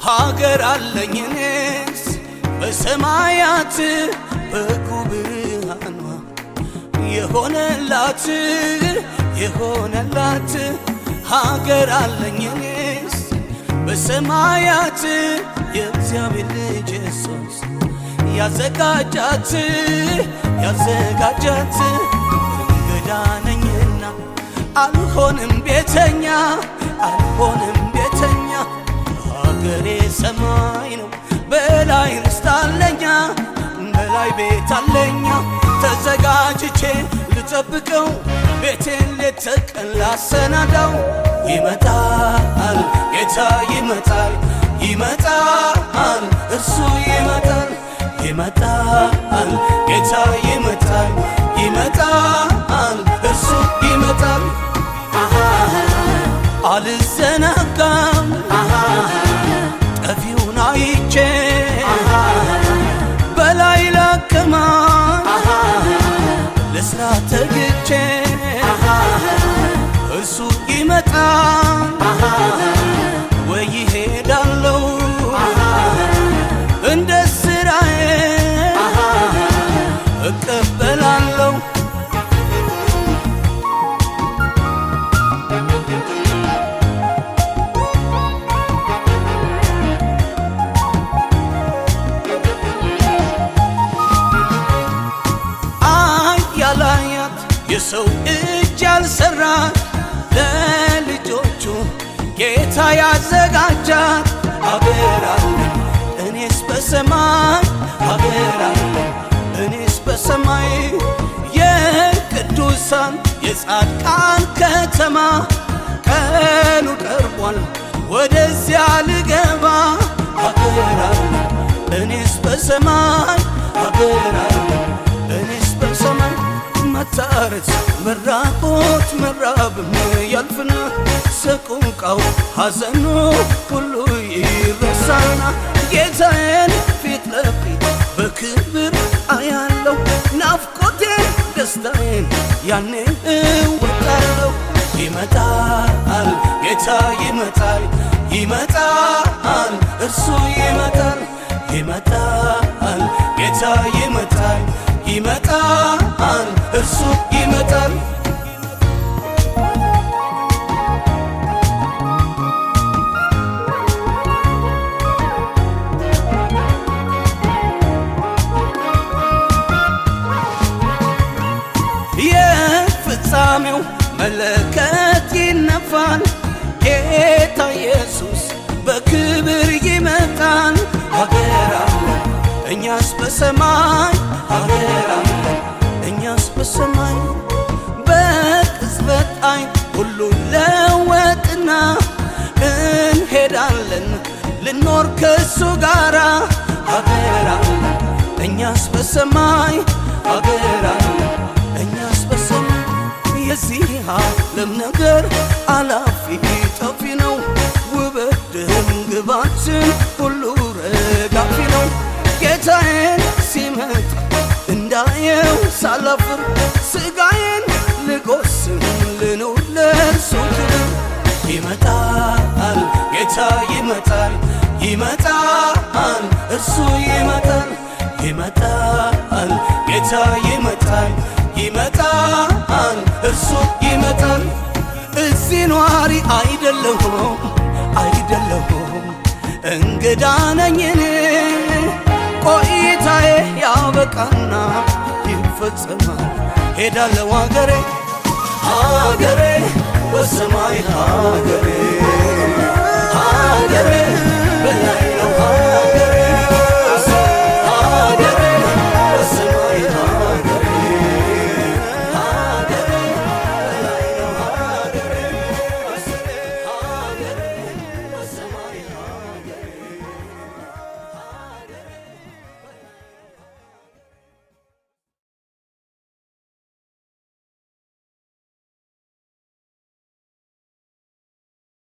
ሀገር አለኝኔስ በሰማያት በኩብርሃኗ የሆነላት ሀገር አለኝኔስ በሰማያት የእግዚአብሔር ልጅ ኢየሱስ ያዘጋጃት እንግዳ ነኝና አልሆንም ቤተኛ ሀገሬ ሰማይ ነው በላይ ርስት አለኛ በላይ ቤት አለኛ ተዘጋጅቼ ልጠብቀው ቤቴን ሌት ተቀን ላሰናዳው ይመጣል ጌታ ይመጣል እርሱ ይመጣል ጌታ ይመጣል እርሱ ይመጣል አልዘናጋም ጠፊውን አይቼ በላይ ላከማ ለስራ ተግቼ እርሱ ይመጣል ወይ ሄዳለው እንደ ስራዬ እቀበላለሁ የሰው እጅ ያልሰራት ለልጆቹ ጌታ ያዘጋጃት ሀገር አለኝ እኔስ በሰማይ የቅዱሳን የጻድቃን ከተማ ቀኑ ቀርቧል ወደዚያ ልገባ ሀገር አለኝ እኔስ በሰማይ መታረስ መራቆት መራብም ያልፍና ሰቆቃው ሐዘኑ ሁሉ ይረሳና ጌታዬን ፊት ለፊት በክብር አያለው ናፍቆቴን ደስታዬን ያኔ እወጣለሁ ይመጣል ጌታ ይመጣል እርሱ ይመጣል ጌታ ይመጣል እርሱ ይመጣል የፍጻሜው መለከት ይነፋል ጌታ ኢየሱስ በክብር ይመጣል ሀገር አለን እኛስ በሰማይ በሰማይ በቅጽበት ዓይን ሁሉ ለወጥና እንሄዳለን ልኖር ከሱ ጋራ ሀገር አለን እኛስ በሰማይ የዚህ ዓለም ነገር አላፊ ጠፊ ነው ውበት ድምግባችን ሁሉ ረጋፊ ነው ጌታዬን ሲመጣ እንዳየው ሳላፍር ስጋዬን ልጎስም ልኑር ለእርሱ ክብር ይመጣል ጌታ ይመጣል እርሱ ይመጣል ጌታ ይመጣል እርሱ ይመጣል እዚህ ኗሪ አይደለሁም እንግዳ ነኝ እኔ ቆይታዬ ያበቃና ይፈጸማል ሄዳለሁ ሀገሬ በሰማይ ሀገሬ